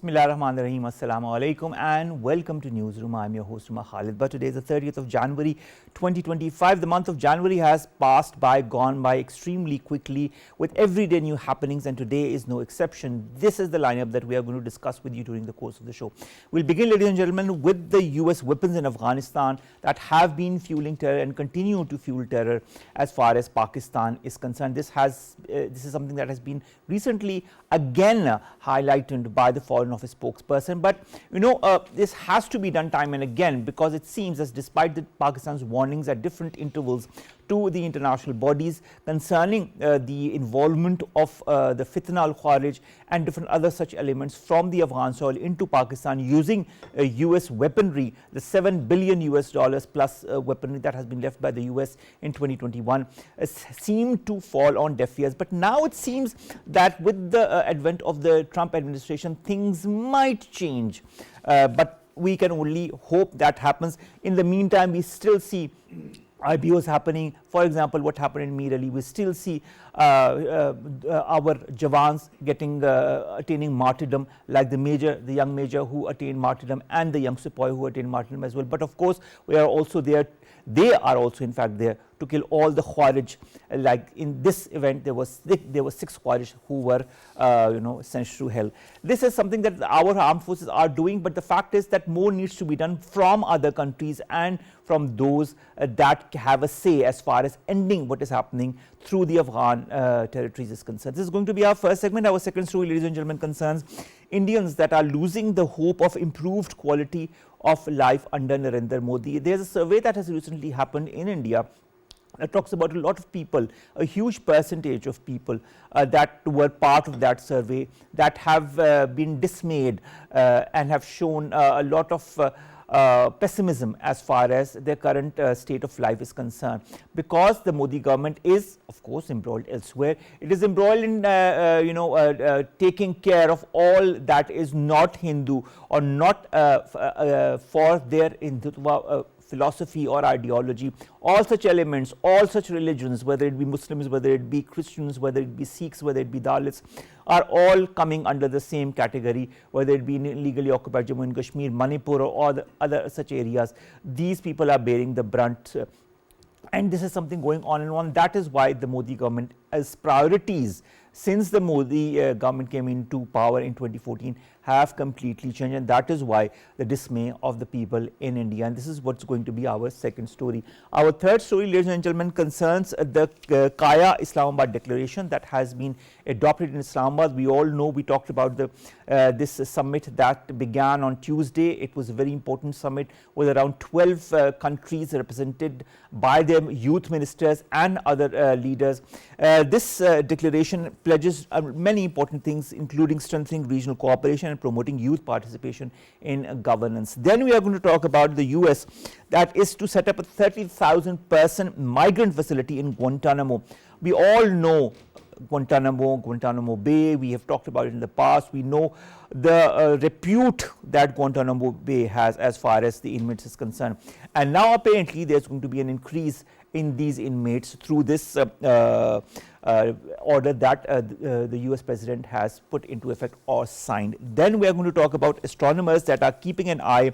Bismillahirrahmanirrahim. Assalamu alaikum and welcome to Newsroom. I am your host Khalid. But today is the 30th of January 2025. The month of January has passed by, gone by extremely quickly with everyday new happenings, and today is no exception. This is the lineup that we are going to discuss with you during the course of the show. We'll begin, ladies and gentlemen, with the US weapons in Afghanistan that have been fueling terror and continue to fuel terror as far as Pakistan is concerned. This is something that has been recently again highlighted by the Foreign Office spokesperson, but this has to be done time and again, because it seems as despite Pakistan's warnings at different intervals to the international bodies concerning the involvement of the fitna al-Khawarij and different other such elements from the Afghan soil into Pakistan using US weaponry, the $7 billion plus weaponry that has been left by the US in 2021 seemed to fall on deaf ears. But now it seems that with the advent of the Trump administration, things might change, but we can only hope that happens. In the meantime, we still see IBOs happening. For example, what happened in Mir Ali, we still see our Jawans attaining martyrdom, like the young major who attained martyrdom and the young Sepoy who attained martyrdom as well. But of course, we are also there. They are also in fact there to kill all the Khawarij. Like in this event, there were 6 Khawarij who were sent to hell. This is something that our armed forces are doing, but the fact is that more needs to be done from other countries and from those that have a say as far as ending what is happening through the Afghan territories is concerned. This is going to be our first segment. Our second story, ladies and gentlemen, concerns Indians that are losing the hope of improved quality of life under Narendra Modi. There is a survey that has recently happened in India that talks about a lot of people, a huge percentage of people that were part of that survey that have been dismayed and have shown a lot of pessimism as far as their current state of life is concerned, because the Modi government is of course embroiled elsewhere. It is embroiled in taking care of all that is not Hindu or not for their Hindutva philosophy or ideology. All such elements, all such religions, whether it be Muslims, whether it be Christians, whether it be Sikhs, whether it be Dalits, are all coming under the same category, whether it be in illegally occupied Jammu and Kashmir, Manipur, or the other such areas. These people are bearing the brunt, and this is something going on and on. That is why the Modi government, as priorities since the Modi government came into power in 2014, have completely changed, and that is why the dismay of the people in India. And this is what's going to be our second story. Our third story, ladies and gentlemen, concerns the Kaya Islamabad declaration that has been adopted in Islamabad. We all know, we talked about this summit that began on Tuesday. It was a very important summit with around 12 countries represented by their youth ministers and other leaders. This declaration pledges many important things, including strengthening regional cooperation and promoting youth participation in governance. Then we are going to talk about the US that is to set up a 30,000 person migrant facility in Guantanamo. We all know Guantanamo Bay. We have talked about it in the past. We know the repute that Guantanamo Bay has as far as the inmates is concerned, and now apparently there's going to be an increase in these inmates through this order that the US president has put into effect or signed. Then we are going to talk about astronomers that are keeping an eye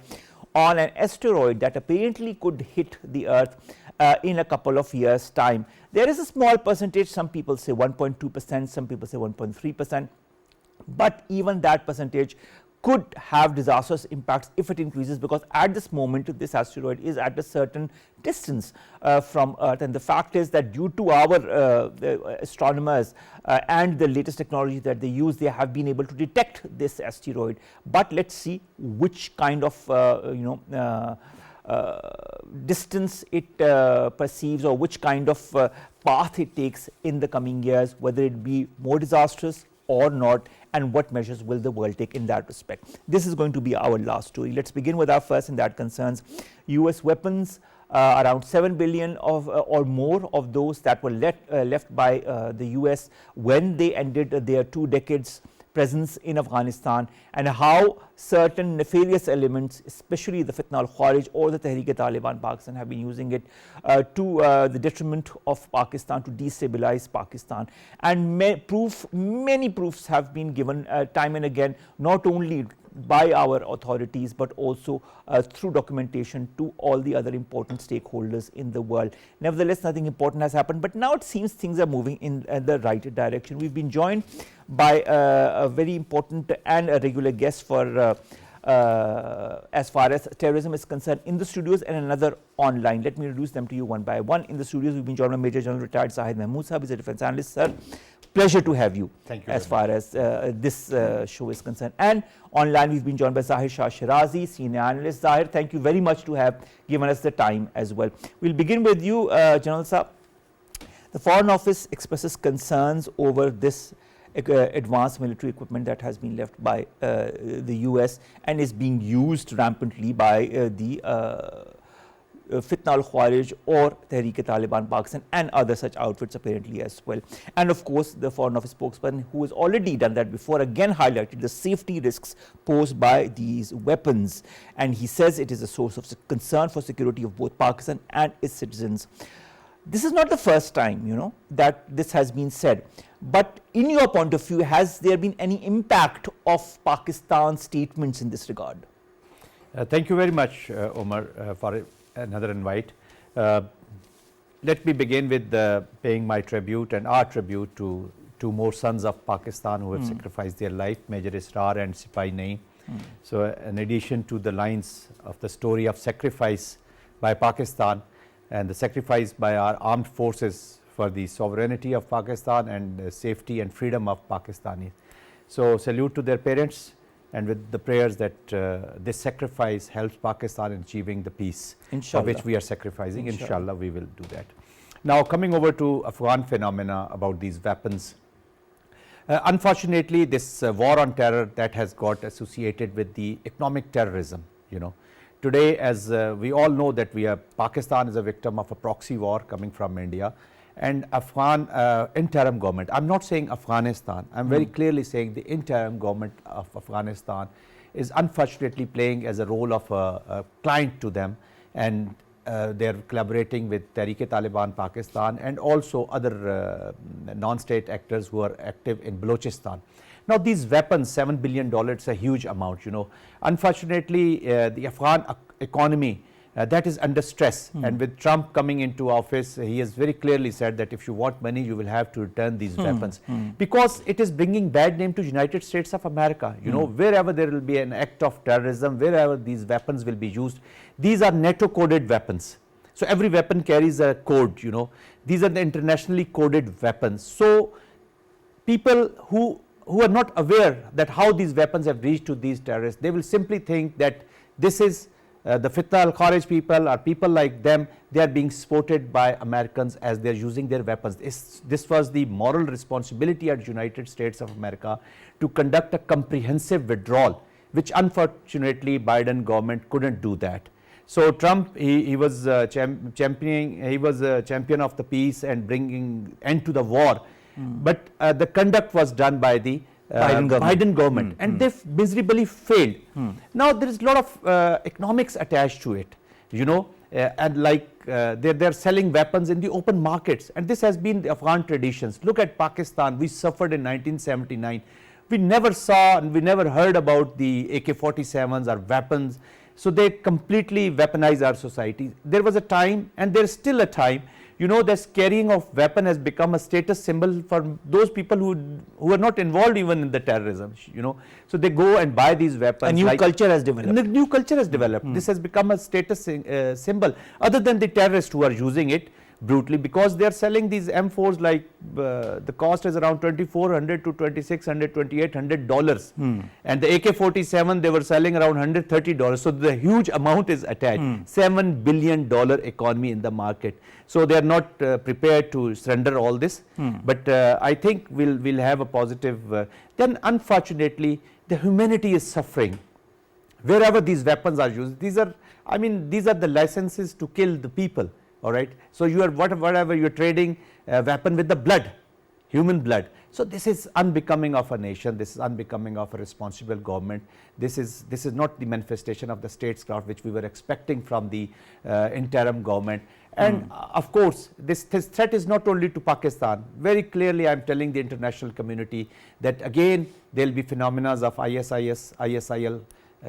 on an asteroid that apparently could hit the earth in a couple of years' time. There is a small percentage, some people say 1.2%, some people say 1.3%, but even that percentage could have disastrous impacts if it increases, because at this moment this asteroid is at a certain distance from Earth, and the fact is that due to our astronomers and the latest technology that they use, they have been able to detect this asteroid. But let's see which kind of distance it perceives, or which kind of path it takes in the coming years, whether it be more disastrous or not, and what measures will the world take in that respect. This is going to be our last story. Let's begin with our first, and that concerns US weapons. Around 7 billion or more of those that were left by the US when they ended their 2 decades presence in Afghanistan, and how certain nefarious elements, especially the fitna al-Khawarij or the Tehreek-e-Taliban Pakistan, have been using it to the detriment of Pakistan, to destabilize Pakistan. And many proofs have been given time and again, not only by our authorities, but also through documentation to all the other important stakeholders in the world. Nevertheless, nothing important has happened, but now it seems things are moving in the right direction. We've been joined by a very important and a regular guest for as far as terrorism is concerned in the studios, and another online. Let me introduce them to you one by one. In the studios, we've been joined by Major General retired Zahid Mahmood. He's a defense analyst. Sir, pleasure to have you. Thank you. As far as this show is concerned. And online, we've been joined by Zahir Shah Sherazi, senior analyst. Zahir, thank you very much to have given us the time as well. We'll begin with you, General Sir. The Foreign Office expresses concerns over this advanced military equipment that has been left by the US and is being used rampantly by the Fitna al-Khawarij or Tehreek-e-Taliban Pakistan and other such outfits apparently as well. And of course, the Foreign Office spokesperson, who has already done that before, again highlighted the safety risks posed by these weapons, and he says it is a source of concern for security of both Pakistan and its citizens. This is not the first time, you know, that this has been said, but in your point of view, has there been any impact of Pakistan's statements in this regard? Thank you very much, Omar, for another invite. Let me begin with paying my tribute and our tribute to two more sons of Pakistan who have sacrificed their life, Major Israr and Sipahi Naeem. So in addition to the lines of the story of sacrifice by Pakistan and the sacrifice by our armed forces for the sovereignty of Pakistan and safety and freedom of Pakistanis. So salute to their parents, and with the prayers that this sacrifice helps Pakistan in achieving the peace for which we are sacrificing. Inshallah, we will do that. Now, coming over to Afghan phenomena about these weapons. Unfortunately, this war on terror that has got associated with the economic terrorism, you know. Today, as we all know that Pakistan is a victim of a proxy war coming from India, and Afghan interim government, I'm not saying Afghanistan, I'm very clearly saying the interim government of Afghanistan is unfortunately playing as a role of a client to them, and they're collaborating with Tehreek-e-Taliban Pakistan and also other non-state actors who are active in Balochistan. Now these weapons, $7 billion, it's a huge amount, you know. Unfortunately, the Afghan economy that is under stress, and with Trump coming into office, he has very clearly said that if you want money, you will have to return these weapons, because it is bringing bad name to United States of America. You know, wherever there will be an act of terrorism, wherever these weapons will be used, these are NATO coded weapons. So every weapon carries a code, you know. These are the internationally coded weapons. So people who are not aware that how these weapons have reached to these terrorists, they will simply think that this is the Fitna al-Khawarij people or people like them, they are being supported by Americans as they are using their weapons. This was the moral responsibility at United States of America to conduct a comprehensive withdrawal, which unfortunately Biden government couldn't do that. So Trump, he was championing, he was a champion of the peace and bringing end to the war, but the conduct was done by the Biden government, and they've miserably failed. Now there is a lot of economics attached to it, you know, and like they're selling weapons in the open markets, and this has been the Afghan traditions. Look at Pakistan, we suffered in 1979. We never saw and we never heard about the AK-47s or weapons, so they completely weaponized our society. There was a time, and there's still a time, you know, this carrying of weapon has become a status symbol for those people who are not involved even in the terrorism, you know. So they go and buy these weapons. A new culture has developed. A new culture has developed. This has become a status symbol, other than the terrorists who are using it brutally, because they are selling these M4s like the cost is around $2,400 to $2,600, $2,800, and the AK-47 they were selling around $130. So the huge amount is attached. $7 billion economy in the market. So they are not prepared to surrender all this. But I think we'll have a positive. Then unfortunately, the humanity is suffering wherever these weapons are used. These are the licenses to kill the people. All right. So you are whatever you're trading a weapon with the blood, human blood. So this is unbecoming of a nation, this is unbecoming of a responsible government. This is not the manifestation of the statecraft which we were expecting from the interim government. And of course, this threat is not only to Pakistan. Very clearly, I am telling the international community that again there will be phenomena of ISIS, ISIL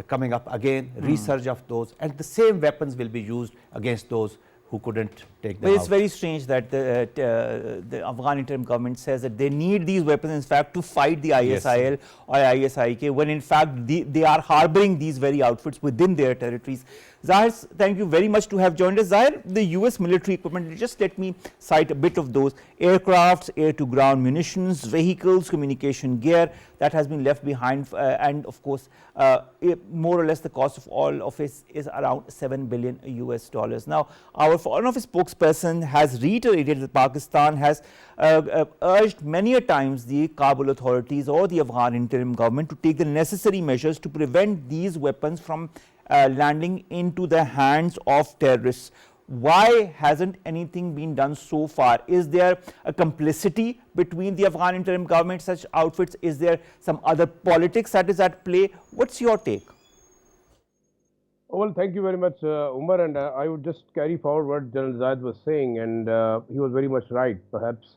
coming up again, resurge of those, and the same weapons will be used against those who couldn't take them But it's out. very strange that the Afghan interim government says that they need these weapons, in fact, to fight the ISIL or ISIK, when in fact they are harboring these very outfits within their territories. Zahir, thank you very much to have joined us. Zahir, the US military equipment, just let me cite a bit of those: aircrafts, air-to-ground munitions, vehicles, communication gear that has been left behind, and of course, more or less the cost of all of it is around $7 billion US dollars. Now, our Foreign Office spokesperson has reiterated that Pakistan has urged many a times the Kabul authorities or the Afghan interim government to take the necessary measures to prevent these weapons from landing into the hands of terrorists. Why hasn't anything been done so far? Is there a complicity between the Afghan interim government, such outfits? Is there some other politics that is at play? What's your take? Well, thank you very much, Umar, and I would just carry forward what General Zahid was saying, and he was very much right. Perhaps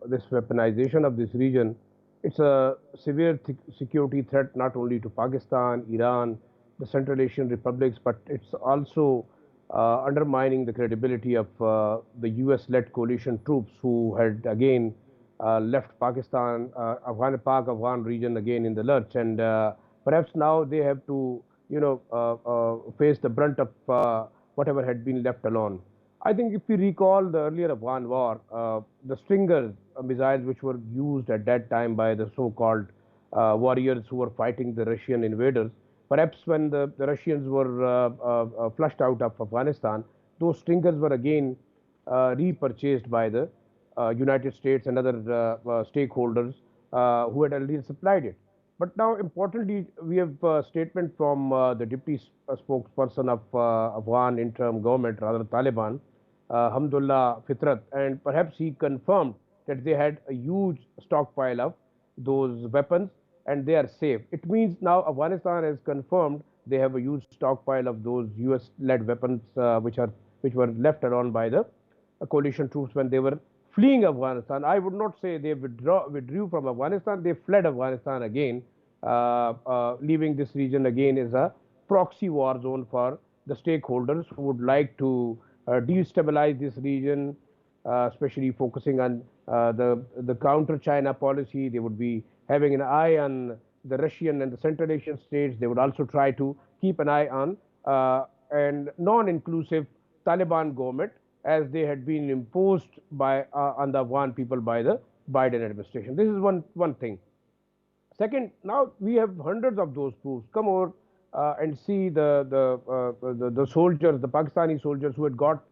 this weaponization of this region, it's a severe security threat not only to Pakistan, Iran, the Central Asian republics, but it's also undermining the credibility of the US-led coalition troops who had again left Pakistan, Afghan region again in the lurch, and perhaps now they have to face the brunt of whatever had been left alone. I think if we recall the earlier Afghan war, the Stinger missiles which were used at that time by the so-called warriors who were fighting the Russian invaders, perhaps when the Russians were flushed out of Afghanistan, those Stingers were again repurchased by the United States and other stakeholders who had already supplied it. But now, importantly, we have a statement from the deputy spokesperson of Afghan interim government, rather Taliban, Hamdullah Fitrat, and perhaps he confirmed that they had a huge stockpile of those weapons and they are safe. It means now Afghanistan has confirmed they have a huge stockpile of those US-led weapons which were left around by the coalition troops when they were fleeing Afghanistan. I would not say they withdrew from Afghanistan, they fled Afghanistan again, leaving this region again as a proxy war zone for the stakeholders who would like to destabilize this region, especially focusing on the counter-China policy. They would be having an eye on the Russian and the Central Asian states. They would also try to keep an eye on a non-inclusive Taliban government, as they had been imposed by on the Afghan people by the Biden administration. This is one thing. Second, now we have hundreds of those proofs. Come over and see the soldiers, the Pakistani soldiers who had got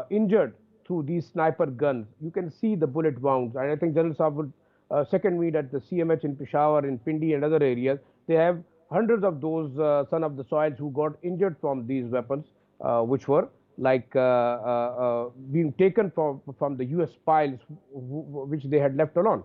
injured through these sniper guns. You can see the bullet wounds, and I think General Saab would second me that the CMH in Peshawar, in Pindi and other areas, they have hundreds of those son of the soils who got injured from these weapons, which were like being taken from the US piles which they had left alone.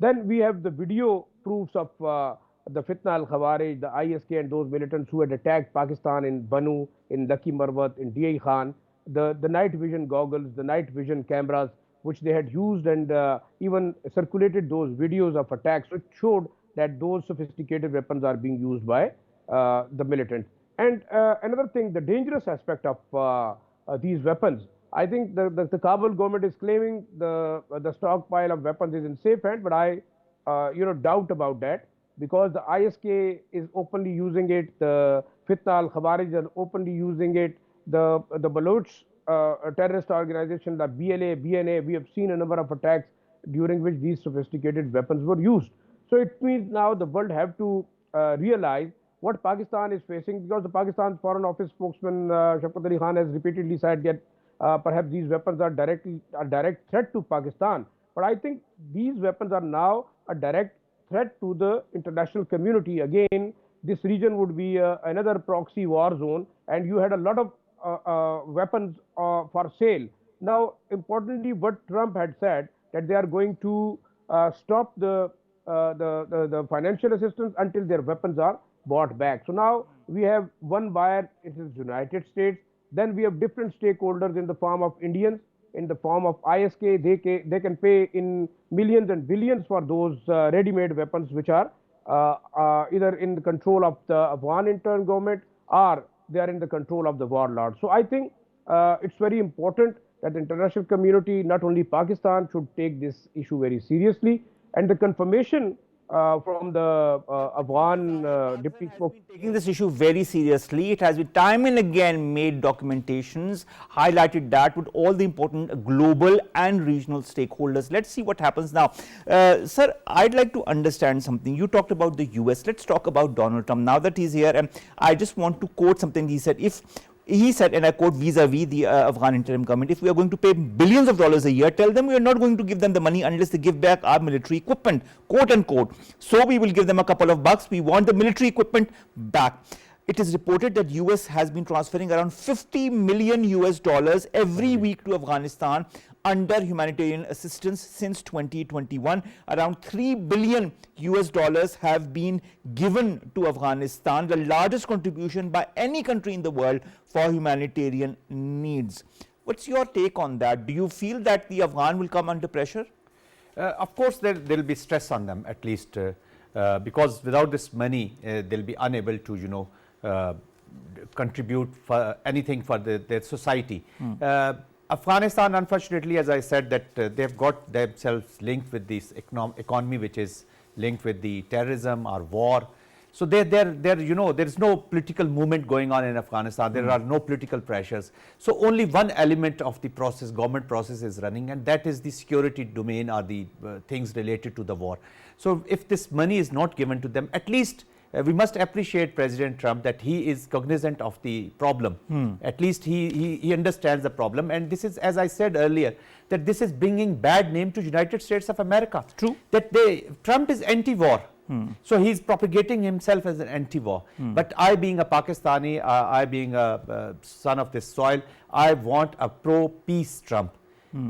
Then we have the video proofs of the Fitna al-Khawarij, the ISK and those militants who had attacked Pakistan in Banu, in Lucky Marwat, in DI Khan, the night vision goggles, the night vision cameras which they had used, and even circulated those videos of attacks which showed that those sophisticated weapons are being used by the militants. And another thing, the dangerous aspect of these weapons, I think the Kabul government is claiming the stockpile of weapons is in safe hand, but I doubt about that, because the ISK is openly using it, the Fitna al-Khawarij are openly using it, the Baloch terrorist organization, the BLA, BNA, we have seen a number of attacks during which these sophisticated weapons were used. So it means now the world have to realize what Pakistan is facing, because the Pakistan Foreign Office spokesman Shafeeq Ali Khan has repeatedly said that perhaps these weapons are a direct threat to Pakistan. But I think these weapons are now a direct threat to the international community. Again, this region would be another proxy war zone, and you had a lot of weapons for sale. Now, importantly, what Trump had said, that they are going to stop the financial assistance until their weapons are bought back. So now we have one buyer, it is United States. Then we have different stakeholders in the form of Indians, in the form of ISK. They can pay in millions and billions for those ready-made weapons which are either in the control of the Afghan interim government or they are in the control of the warlords. So I think it's very important that the international community, not only Pakistan, should take this issue very seriously. And the confirmation from the Afghan deputy Has spokesman. been taking this issue very seriously. It has been time and again made documentations, highlighted that with all the important global and regional stakeholders. Let's see what happens now. Sir, I'd like to understand something. You talked about the US. Let's talk about Donald Trump. Now that he's here, and I just want to quote something he said. He said, and I quote, vis-a-vis the Afghan interim government, if we are going to pay billions of dollars a year, tell them we are not going to give them the money unless they give back our military equipment, quote unquote. So we will give them a couple of bucks. We want the military equipment back. It is reported that US has been transferring around 50 million US dollars every week to Afghanistan under humanitarian assistance since 2021. Around 3 billion US dollars have been given to Afghanistan, the largest contribution by any country in the world for humanitarian needs. What's your take on that? Do you feel that the Afghan will come under pressure? Of course, there will be stress on them, at least because without this money, they'll be unable to, contribute for anything for their society. Afghanistan, unfortunately, as I said, that they've got themselves linked with this economy, which is linked with the terrorism or war. So there's no political movement going on in Afghanistan. There are no political pressures. So only one element of the process, government process, is running, and that is the security domain or the things related to the war. So if this money is not given to them, at least we must appreciate President Trump that he is cognizant of the problem. At least he understands the problem, and this is, as I said earlier, that this is bringing bad name to United States of America. True. That Trump is anti-war. So he's propagating himself as an anti-war. But I, being a Pakistani, I being a son of this soil, I want a pro-peace Trump.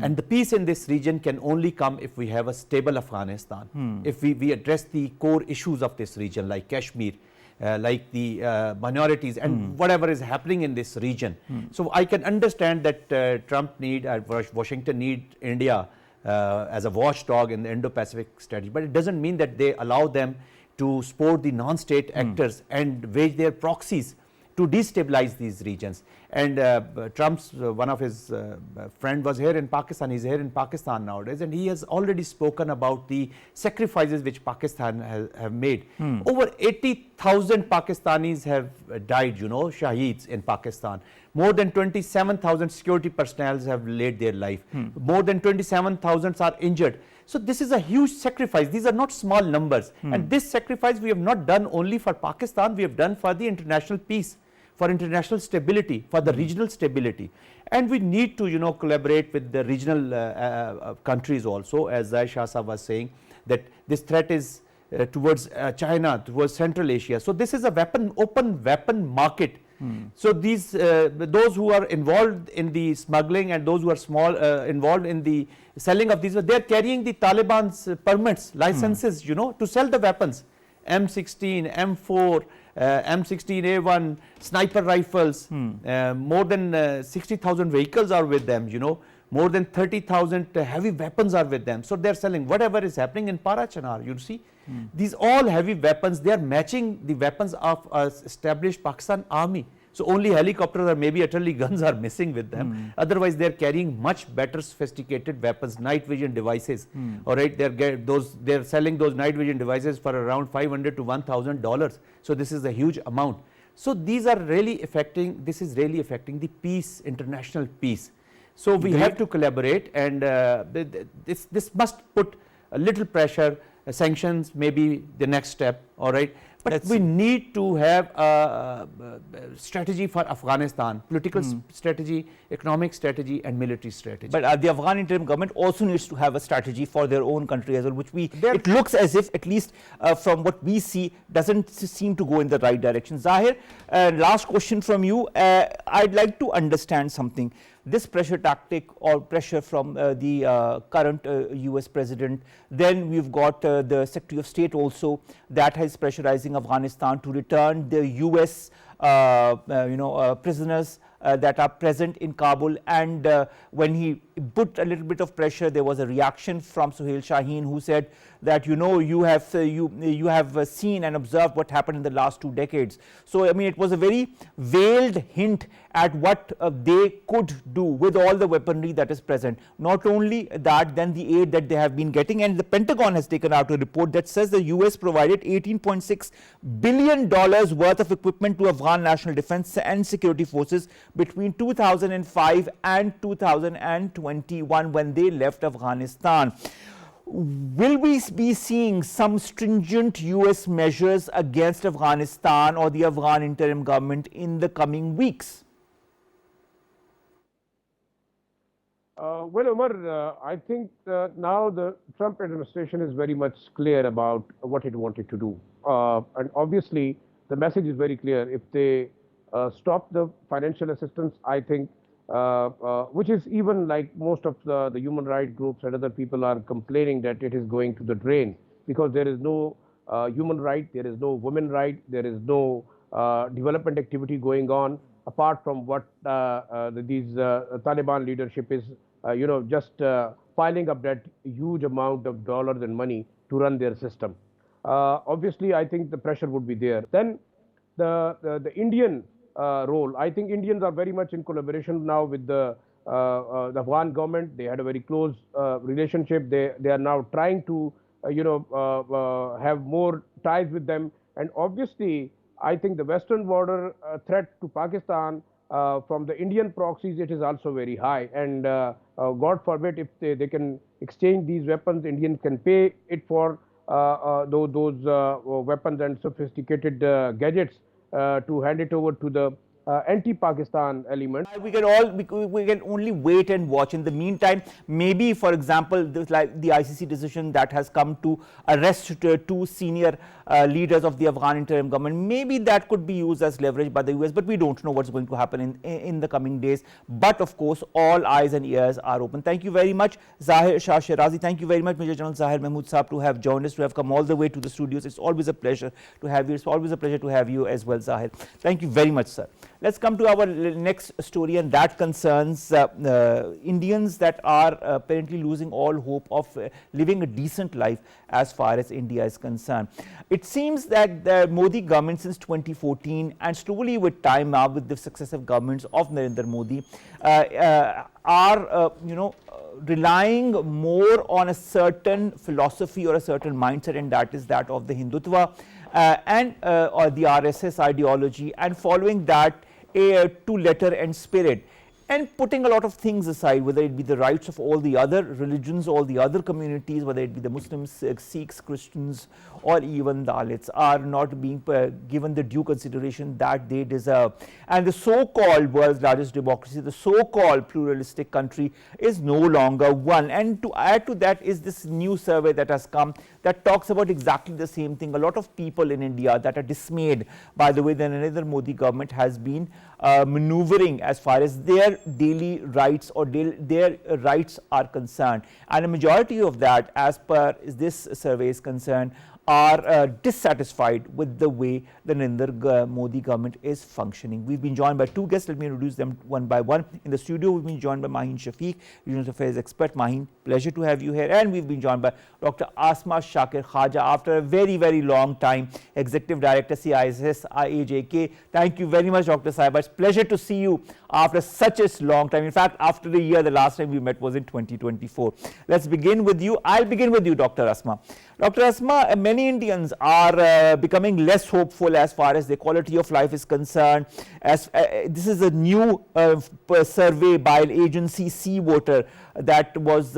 And the peace in this region can only come if we have a stable Afghanistan, if we address the core issues of this region, like Kashmir, like the minorities and whatever is happening in this region. So I can understand that Washington need India as a watchdog in the Indo-Pacific strategy, but it doesn't mean that they allow them to support the non-state actors and wage their proxies to destabilize these regions. And Trump's one of his friend was here in Pakistan. He's here in Pakistan nowadays, and he has already spoken about the sacrifices which Pakistan have made. Over 80,000 Pakistanis have died, shaheeds in Pakistan. More than 27,000 security personnel have laid their life. More than 27,000 are injured. So this is a huge sacrifice. These are not small numbers. And this sacrifice we have not done only for Pakistan, we have done for the international peace, for international stability, for the regional stability. And we need to, collaborate with the regional countries also, as Shah was saying, that this threat is towards China, towards Central Asia. So this is a open weapon market. So these those who are involved in the smuggling and those who are involved in the selling of these, they are carrying the Taliban's permits, licenses, to sell the weapons. M16, M4, M16A1, sniper rifles, more than 60,000 vehicles are with them, more than 30,000 heavy weapons are with them. So they are selling whatever is happening in Parachanar, you see. These all heavy weapons, they are matching the weapons of established Pakistan army. So only helicopters or maybe utterly guns are missing with them. Otherwise, they are carrying much better sophisticated weapons, night vision devices. All right, they're selling those night vision devices for around $500 to $1,000. So this is a huge amount. So these are really affecting. This is really affecting the peace, international peace. So we have to collaborate, and this must put a little pressure. Sanctions may be the next step. All right. But we need to have a strategy for Afghanistan, political strategy, economic strategy and military strategy. But the Afghan interim government also needs to have a strategy for their own country as well, which it looks as if, at least from what we see, doesn't seem to go in the right direction. Zahir, last question from you. I'd like to understand something. this pressure tactic or pressure from the current US president. Then we've got the Secretary of State also that is pressurizing Afghanistan to return the US prisoners that are present in Kabul. And when he put a little bit of pressure, there was a reaction from Suhail Shaheen, who said that you have seen and observed what happened in the last 2 decades. So I mean, it was a very veiled hint at what they could do with all the weaponry that is present. Not only that, then the aid that they have been getting, and the Pentagon has taken out a report that says the US provided $18.6 billion worth of equipment to Afghan National Defense and Security Forces between 2005 and 2021 when they left Afghanistan. Will we be seeing some stringent US measures against Afghanistan or the Afghan interim government in the coming weeks? Well, Omar, I think now the Trump administration is very much clear about what it wanted to do. And obviously, the message is very clear. If they stop the financial assistance, I think, which is even like most of the human rights groups and other people are complaining that it is going to the drain, because there is no human right, there is no women right, there is no development activity going on, apart from what these Taliban leadership is, just piling up that huge amount of dollars and money to run their system. Obviously, I think the pressure would be there. Then the Indian role, I think Indians are very much in collaboration now with the Afghan government. They had a very close relationship. They are now trying to, have more ties with them. And obviously, I think the western border threat to Pakistan from the Indian proxies, it is also very high. And God forbid, if they can exchange these weapons, Indians can pay it for those weapons and sophisticated gadgets to hand it over to the anti-Pakistan element. We can only wait and watch. In the meantime, maybe, for example, like the ICC decision that has come to arrest 2 senior leaders of the Afghan interim government, maybe that could be used as leverage by the US, but we don't know what's going to happen in the coming days. But of course, all eyes and ears are open. Thank you very much, Zahir, Shah, Sherazi. Thank you very much, Major General Zahir Mahmood Saab, to have joined us, to have come all the way to the studios. It's always a pleasure to have you. It's always a pleasure to have you as well, Zahir. Thank you very much, sir. Let's come to our next story, and that concerns Indians that are apparently losing all hope of living a decent life as far as India is concerned. It seems that the Modi government since 2014, and slowly with time now with the successive governments of Narendra Modi, are relying more on a certain philosophy or a certain mindset, and that is that of the Hindutva or the RSS ideology, and following that to letter and spirit, and putting a lot of things aside, whether it be the rights of all the other religions, all the other communities, whether it be the Muslims, Sikhs, Christians, or even Dalits, are not being given the due consideration that they deserve. And the so-called world's largest democracy, the so-called pluralistic country, is no longer one. And to add to that is this new survey that has come that talks about exactly the same thing. A lot of people in India that are dismayed by the way the Narendra Modi government has been maneuvering as far as their daily rights or their rights are concerned. And a majority of that, as per this survey is concerned, are dissatisfied with the way the Narendra Modi government is functioning. We've been joined by 2 guests. Let me introduce them one by one. In the studio, we've been joined by Maheen Shafeeq, Regional Affairs expert. Maheen, pleasure to have you here. And we've been joined by Dr. Asma Shakir Khawaja, after a very, very long time, Executive Director, CISS IAJK. Thank you very much, Dr. Saib. It's a pleasure to see you after such a long time. In fact, after a year, the last time we met was in 2024. Let's begin with you. I'll begin with you, Dr. Asma. Dr. Asma, many Indians are becoming less hopeful as far as their quality of life is concerned. As this is a new survey by an agency, Sea Water, that was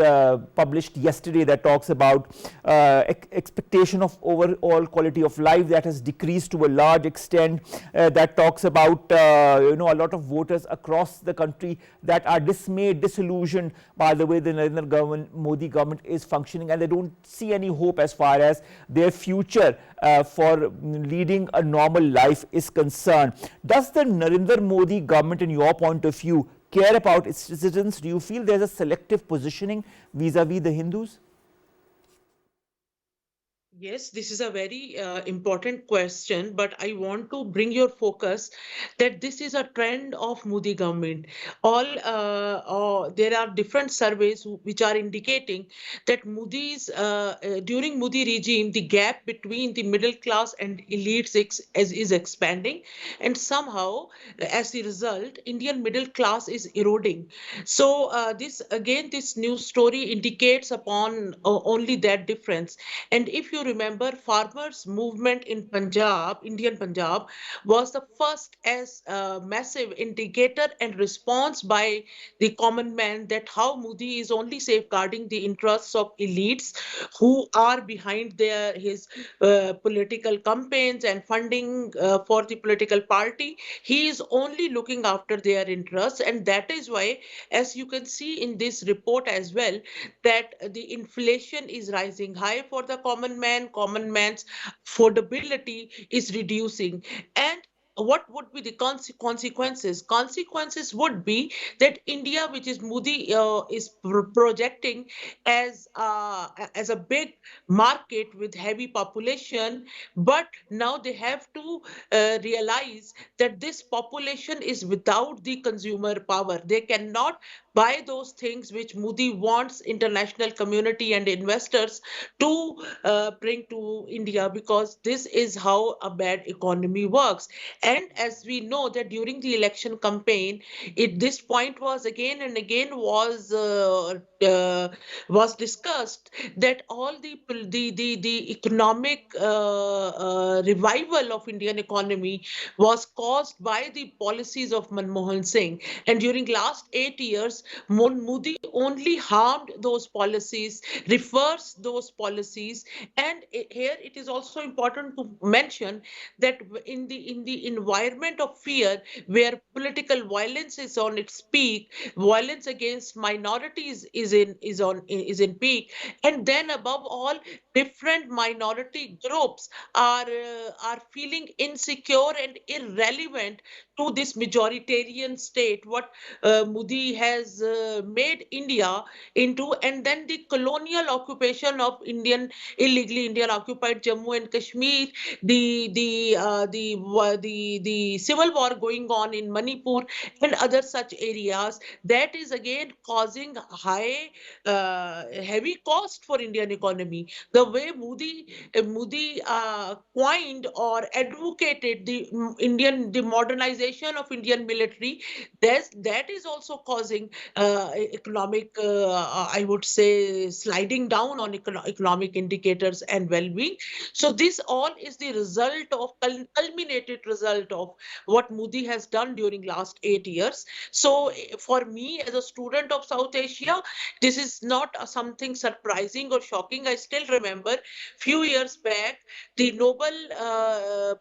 published yesterday, that talks about expectation of overall quality of life that has decreased to a large extent. That talks about a lot of voters across the country that are dismayed, disillusioned by the way the Narendra Modi government is functioning, and they don't see any hope as far as their future for leading a normal life is concerned. Does the Narendra Modi government, in your point of view, care about its citizens? Do you feel there's a selective positioning vis-a-vis the Hindus? Yes, this is a very important question, but I want to bring your focus that this is a trend of Modi government. There are different surveys which are indicating that during Modi regime, the gap between the middle class and elites is expanding, and somehow, as a result, Indian middle class is eroding. So this news story indicates upon only that difference. And if you remember, farmers' movement in Punjab, Indian Punjab, was the first as a massive indicator and response by the common man that how Modi is only safeguarding the interests of elites who are behind his political campaigns and funding for the political party. He is only looking after their interests, and that is why, as you can see in this report as well, that the inflation is rising high for the common man's affordability is reducing. And what would be the consequences? Consequences would be that India, which is Modi is projecting as a big market with heavy population, but now they have to realize that this population is without the consumer power. They cannot buy those things which Modi wants international community and investors to bring to India, because this is how a bad economy works. And as we know that during the election campaign, this point was again and again was discussed that all the economic revival of Indian economy was caused by the policies of Manmohan Singh. And during last 8 years, Modi only harmed those policies, reversed those policies. And here it is also important to mention that in the environment of fear, where political violence is on its peak, violence against minorities is in peak, and then above all, different minority groups are feeling insecure and irrelevant to this majoritarian state, what Modi has made India into. And then the colonial occupation of illegally Indian occupied Jammu and Kashmir, the civil war going on in Manipur and other such areas, that is again causing heavy cost for Indian economy. The way Modi coined or advocated the modernization of Indian military, that is also causing economic, I would say, sliding down on economic indicators and well-being. So this all is the result of culminated result of what Modi has done during last 8 years. So for me as a student of South Asia, this is not something surprising or shocking. I still remember few years back the Nobel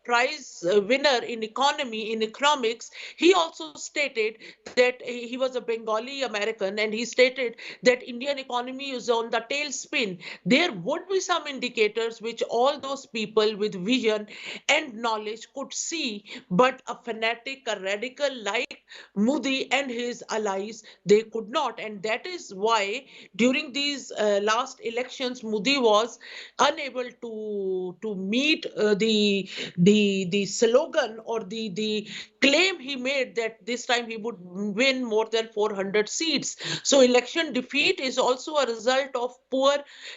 Prize winner in economics. He also stated that he was a Bengali American, and he stated that Indian economy is on the tailspin. There would be some indicators which all those people with vision and knowledge could see, but a fanatic, a radical like Modi and his allies, they could not. And that is why during these last elections, Modi was unable to meet the slogan or the claim he made that this time he would win more than 400 seats. So election defeat is also a result of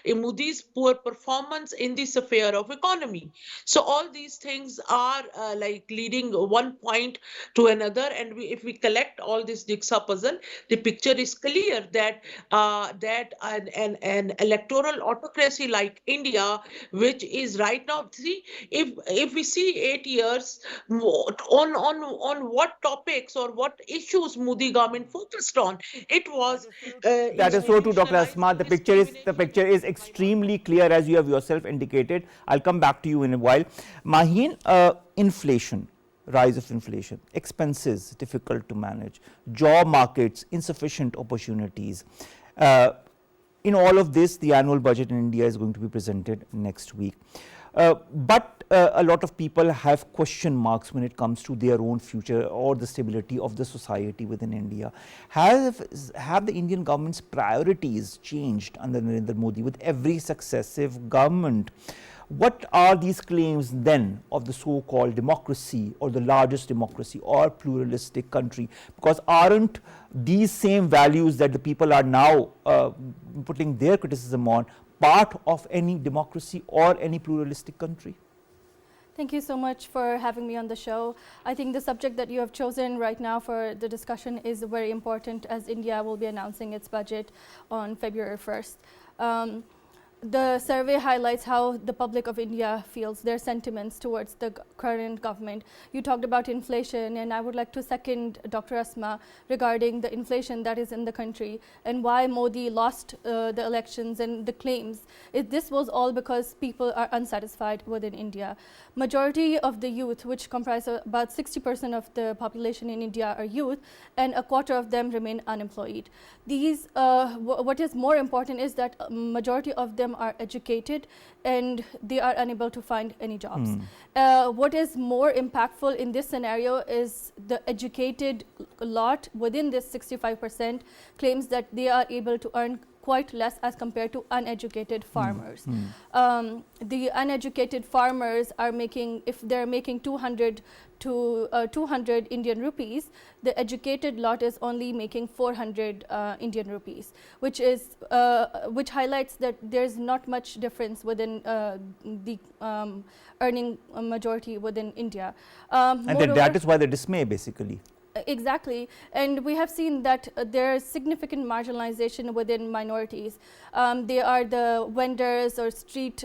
Modi's poor performance in the sphere of economy. So all these things are like leading one point to another, and if we collect all this jigsaw puzzle, the picture is clear that an electoral autocracy like India, which is right now, see, if we see 8 years on what topics or what issues Modi government focused on, it was That is so true, Dr. Asma. The picture is discrimination. extremely clear, as you have yourself indicated. I'll come back to you in a while. Maheen, inflation, rise of inflation, expenses difficult to manage, job markets, insufficient opportunities. In all of this, the annual budget in India is going to be presented next week. But a lot of people have question marks when it comes to their own future or the stability of the society within India. Have the Indian government's priorities changed under Narendra Modi with every successive government? What are these claims then of the so-called democracy or the largest democracy or pluralistic country? Because aren't these same values that the people are now putting their criticism on part of any democracy or any pluralistic country? Thank you so much for having me on the show. I think the subject that you have chosen right now for the discussion is very important, as India will be announcing its budget on February 1st. The survey highlights how the public of India feels, their sentiments towards the current government. You talked about inflation, and I would like to second Dr. Asma regarding the inflation that is in the country and why Modi lost the elections and the claims. This was all because people are unsatisfied within India. Majority of the youth, which comprise about 60% of the population in India, are youth, and a quarter of them remain unemployed. These, what is more important is that majority of them are educated and they are unable to find any jobs. What is more impactful in this scenario is the educated lot within this 65% claims that they are able to earn quite less as compared to uneducated farmers. The uneducated farmers are making, if they're making 200 to 200 Indian rupees, the educated lot is only making 400 Indian rupees, which is which highlights that there's not much difference within the earning majority within India. And that is why the dismay basically. Exactly, and we have seen that there is significant marginalization within minorities. They are the vendors or street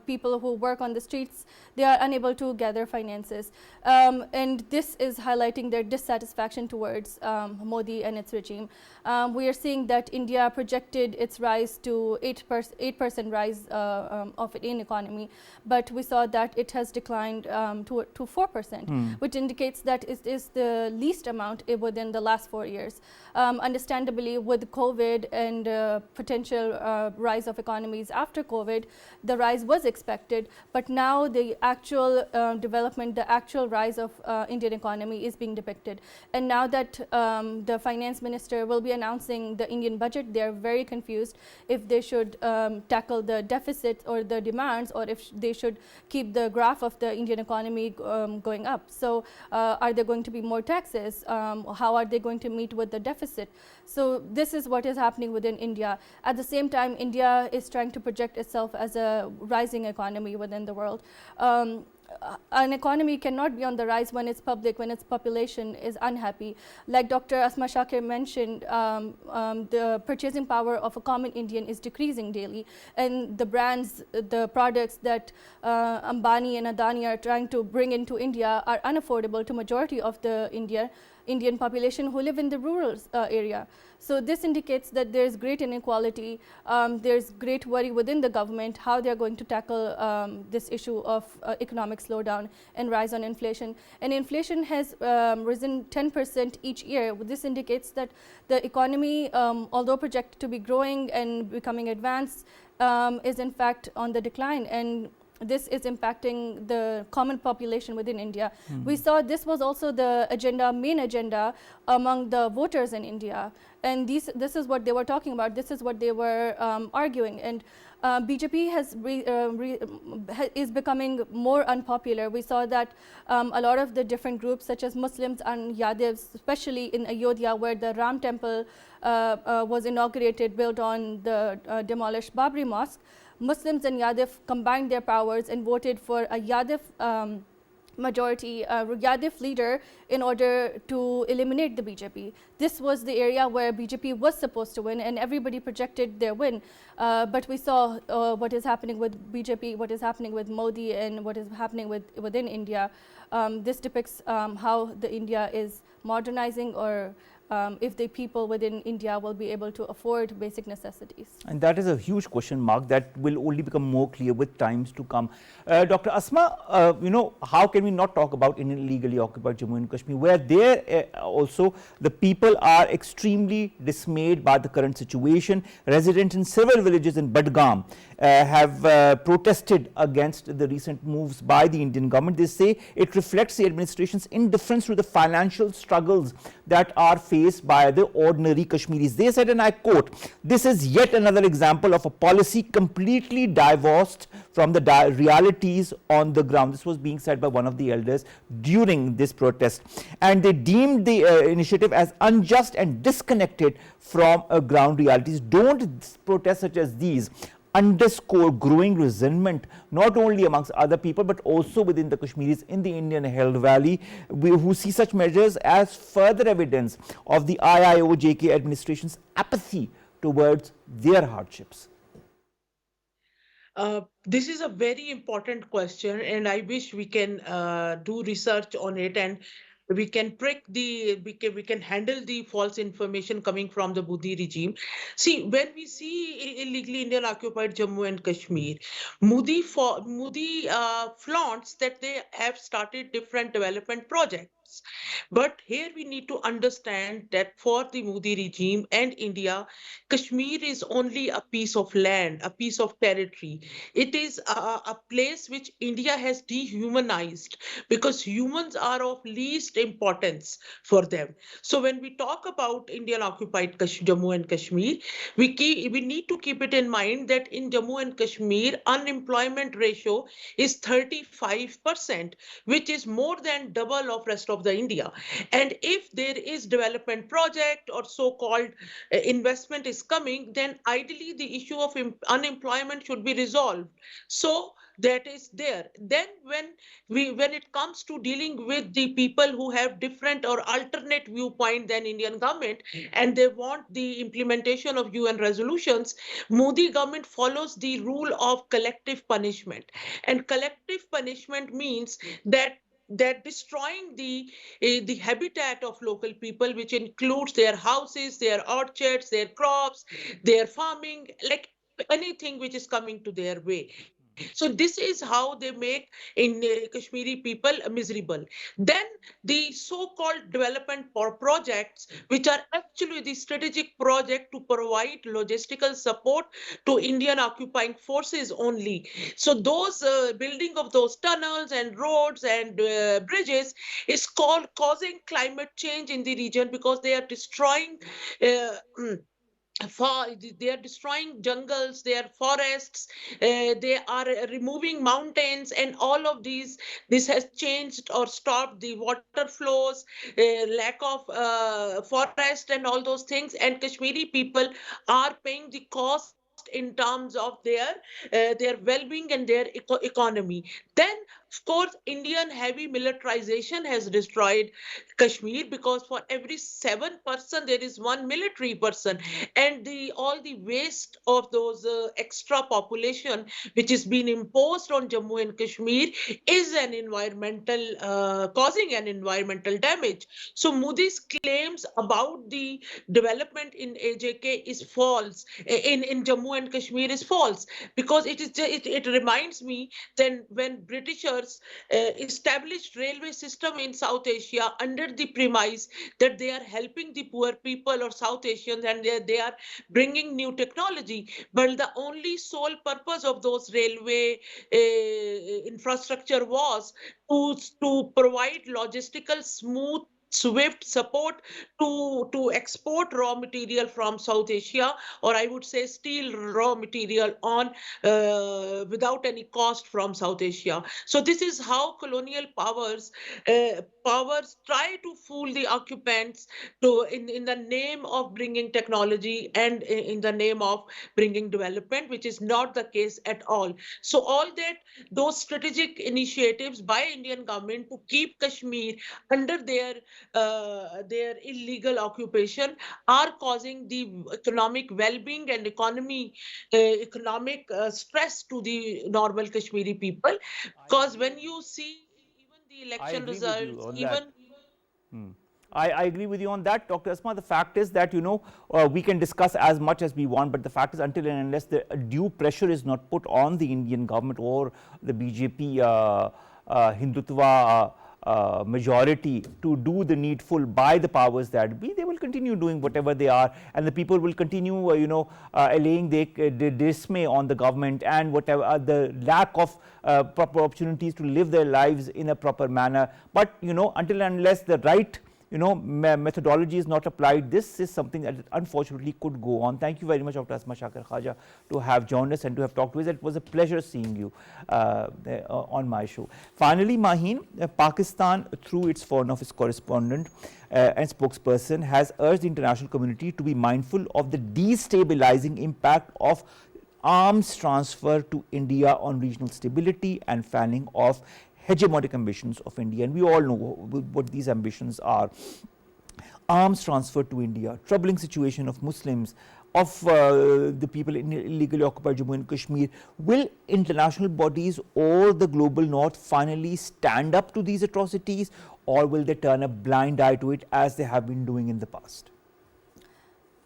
people who work on the streets. They are unable to gather finances, and this is highlighting their dissatisfaction towards Modi and its regime. We are seeing that India projected its rise to 8% rise of its economy, but we saw that it has declined to 4%, which indicates that it is the least amount within the last 4 years. Understandably, with COVID and potential rise of economies after COVID, the rise was expected, but now the actual development, the actual rise of Indian economy is being depicted. And now that the finance minister will be announcing the Indian budget, they are very confused if they should tackle the deficit or the demands, or if they should keep the graph of the Indian economy going up. So are there going to be more taxes? How are they going to meet with the deficit? So this is what is happening within India. At the same time, India is trying to project itself as a rising economy within the world. An economy cannot be on the rise when it's public, when its population is unhappy. Like Dr. Asma Shakir mentioned, the purchasing power of a common Indian is decreasing daily, and the brands, the products that Ambani and Adani are trying to bring into India are unaffordable to majority of the Indian population who live in the rural area. So this indicates that there is great inequality, there is great worry within the government how they are going to tackle this issue of economic slowdown and rise on inflation. And inflation has risen 10% each year. This indicates that the economy, although projected to be growing and becoming advanced, is in fact on the decline, and this is impacting the common population within India. We saw this was also the agenda, main agenda among the voters in India, and this is what they were talking about, this is what they were arguing. And BJP is becoming more unpopular. We saw that a lot of the different groups such as Muslims and Yadavs, especially in Ayodhya where the Ram temple was inaugurated, built on the demolished Babri mosque, Muslims and Yadav combined their powers and voted for a Yadav majority, Yadav leader, in order to eliminate the BJP. This was the area where BJP was supposed to win, and everybody projected their win. But we saw what is happening with BJP, what is happening with Modi, and what is happening within India. This depicts how the India is modernizing, or if the people within India will be able to afford basic necessities. And that is a huge question mark that will only become more clear with times to come. Dr. Asma, how can we not talk about illegally occupied Jammu and Kashmir, where there also the people are extremely dismayed by the current situation. Residents in several villages in Budgam have protested against the recent moves by the Indian government. They say it reflects the administration's indifference to the financial struggles that are faced by the ordinary Kashmiris. They said, and I quote, "This is yet another example of a policy completely divorced from the realities on the ground." This was being said by one of the elders during this protest. And they deemed the initiative as unjust and disconnected from ground realities. Don't protests such as these underscore growing resentment not only amongst other people but also within the Kashmiris in the Indian held valley, who see such measures as further evidence of the IIO-JK administration's apathy towards their hardships? This is a very important question, and I wish we can do research on it, and we can we can handle the false information coming from the Modi regime. See, when we see illegally Indian occupied Jammu and Kashmir, Modi flaunts that they have started different development projects. But here we need to understand that for the Modi regime and India, Kashmir is only a piece of land, a piece of territory. It is a place which India has dehumanized because humans are of least importance for them. So when we talk about Indian occupied Jammu and Kashmir, we need to keep it in mind that in Jammu and Kashmir, unemployment ratio is 35%, which is more than double of rest of the India. And if there is development project or so-called investment is coming, then ideally the issue of unemployment should be resolved. So that is there. Then when it comes to dealing with the people who have different or alternate viewpoint than Indian government, and they want the implementation of UN resolutions, Modi government follows the rule of collective punishment. And collective punishment means that destroying the habitat of local people, which includes their houses, their orchards, their crops, their farming, like anything which is coming to their way. So this is how they make in Kashmiri people miserable. Then the so-called development projects, which are actually the strategic project to provide logistical support to Indian occupying forces only. So those building of those tunnels and roads and bridges is causing climate change in the region because they are destroying they are destroying jungles, they are forests, they are removing mountains, and all of this has changed or stopped the water flows, lack of forest and all those things, and Kashmiri people are paying the cost in terms of their well-being and their economy. Then of course Indian heavy militarization has destroyed Kashmir, because for every 7% there is one military person, and all the waste of those extra population which is being imposed on Jammu and Kashmir is an environmental causing an environmental damage. So Modi's claims about the development in AJK is false, in Jammu and Kashmir is false, because it reminds me then when Britishers established railway system in South Asia under the premise that they are helping the poor people or South Asians, and they are bringing new technology. But the only sole purpose of those railway infrastructure was to provide logistical smooth swift support to export raw material from South Asia, or I would say steal raw material on without any cost from South Asia. So this is how colonial powers try to fool the occupants in the name of bringing technology and in the name of bringing development, which is not the case at all. So all that, those strategic initiatives by Indian government to keep Kashmir under their illegal occupation are causing the economic well-being and economic stress to the normal Kashmiri people. Because when you see even the election results, I agree with you on that, Dr. Asma. The fact is that, we can discuss as much as we want, but the fact is until and unless the due pressure is not put on the Indian government or the BJP Hindutva majority to do the needful by the powers that be, they will continue doing whatever they are, and the people will continue allaying their dismay on the government and whatever the lack of proper opportunities to live their lives in a proper manner. But until and unless the right methodology is not applied, this is something that unfortunately could go on. Thank you very much, Dr. Asma Shakir Khawaja, to have joined us and to have talked to us. It was a pleasure seeing you on my show. Finally, Maheen, Pakistan, through its Foreign Office correspondent and spokesperson, has urged the international community to be mindful of the destabilizing impact of arms transfer to India on regional stability and fanning of hegemonic ambitions of India, and we all know what these ambitions are. Arms transfer to India, troubling situation of Muslims, of the people in illegally occupied Jammu and Kashmir. Will international bodies or the global north finally stand up to these atrocities, or will they turn a blind eye to it as they have been doing in the past?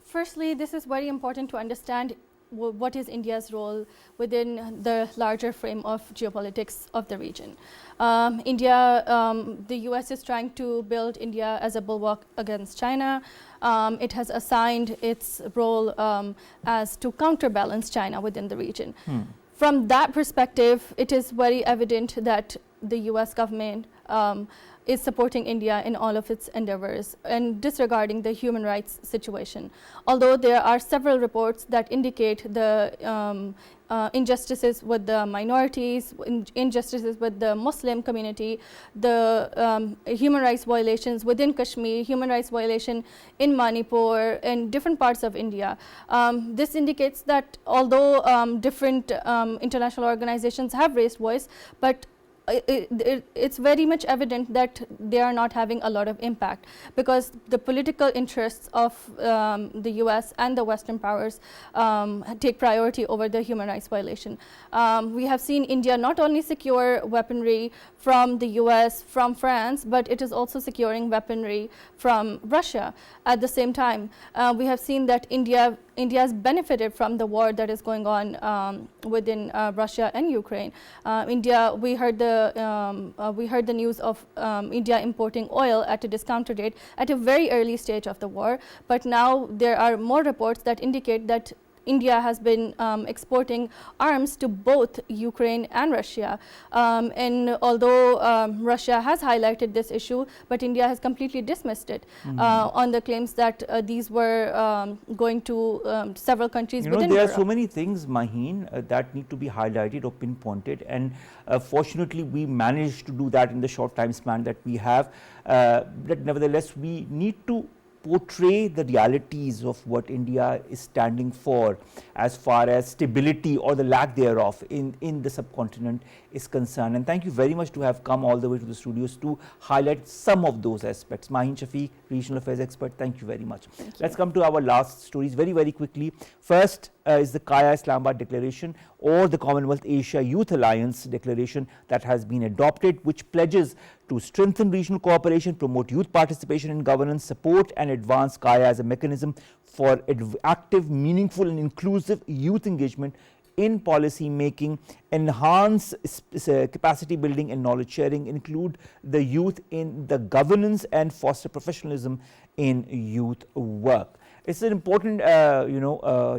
Firstly, this is very important to understand what is India's role within the larger frame of geopolitics of the region. The US is trying to build India as a bulwark against China. It has assigned its role as to counterbalance China within the region. From that perspective, it is very evident that the US government is supporting India in all of its endeavors and disregarding the human rights situation. Although there are several reports that indicate the injustices with the minorities, injustices with the Muslim community, the human rights violations within Kashmir, human rights violation in Manipur and different parts of India. This indicates that although different international organizations have raised voice, but it's very much evident that they are not having a lot of impact, because the political interests of the US and the Western powers take priority over the human rights violation. We have seen India not only secure weaponry from the US, from France, but it is also securing weaponry from Russia. At the same time, we have seen that India has benefited from the war that is going on within Russia and Ukraine. We heard the news of India importing oil at a discounted rate at a very early stage of the war, but now there are more reports that indicate that India has been exporting arms to both Ukraine and Russia. And although Russia has highlighted this issue, but India has completely dismissed it on the claims that these were going to several countries within there Europe. are so many things, Maheen, that need to be highlighted or pinpointed, and fortunately we managed to do that in the short time span that we have. But nevertheless, we need to portray the realities of what India is standing for as far as stability or the lack thereof in the subcontinent is concerned. And thank you very much to have come all the way to the studios to highlight some of those aspects. Maheen Shafeeq, Regional Affairs Expert, thank you very much. Let's come to our last stories very, very quickly. First is the Kaya Islamabad Declaration, or the Commonwealth Asia Youth Alliance Declaration that has been adopted, which pledges to strengthen regional cooperation, promote youth participation in governance, support and advance Kaya as a mechanism for active, meaningful and inclusive youth engagement in policy making, enhance capacity building and knowledge sharing, include the youth in the governance and foster professionalism in youth work. It's an important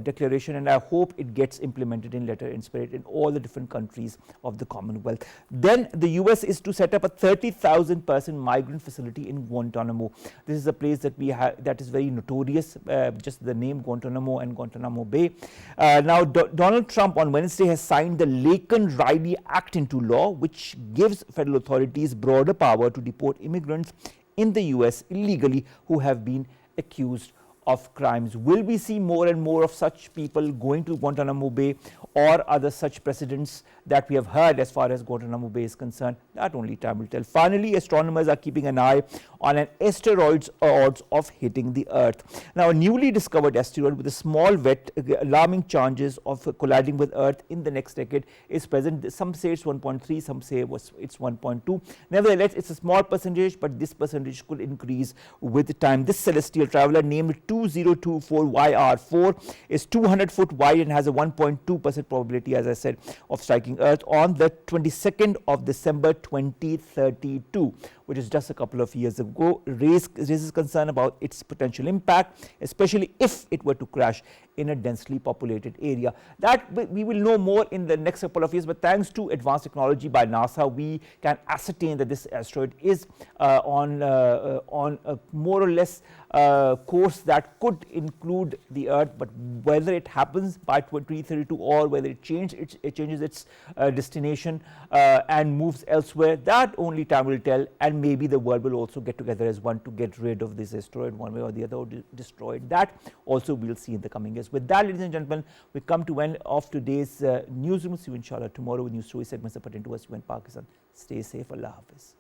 declaration, and I hope it gets implemented in letter and spirit in all the different countries of the Commonwealth. Then the US is to set up a 30,000 person migrant facility in Guantanamo. This is a place that we have that is very notorious, just the name Guantanamo and Guantanamo Bay. Now Donald Trump on Wednesday has signed the Laken-Riley Act into law, which gives federal authorities broader power to deport immigrants in the US illegally who have been accused of crimes. Will we see more and more of such people going to Guantanamo Bay, or other such precedents that we have heard as far as Guantanamo Bay is concerned? That only time will tell. Finally, astronomers are keeping an eye on an asteroid's odds of hitting the Earth. Now, a newly discovered asteroid with a small wet, alarming chances of colliding with Earth in the next decade is present. Some say it's 1.3, some say it's 1.2. Nevertheless, it's a small percentage, but this percentage could increase with time. This celestial traveler, named 2024 YR4 is 200 foot wide and has a 1.2% probability, as I said, of striking Earth on the 22nd of December 2032, which is just a couple of years ago. Raises concern about its potential impact, especially if it were to crash in a densely populated area. That we will know more in the next couple of years, but thanks to advanced technology by NASA, we can ascertain that this asteroid is on a more or less course that could include the Earth, but whether it happens by 2032 or whether it changes its destination and moves elsewhere, that only time will tell. And maybe the world will also get together as one to get rid of this asteroid one way or the other, or destroy it. That also we'll see in the coming years. With that, ladies and gentlemen, we come to end of today's newsroom. See you inshallah tomorrow with new story segments that pertain to us in Pakistan. Stay safe. Allah Hafiz.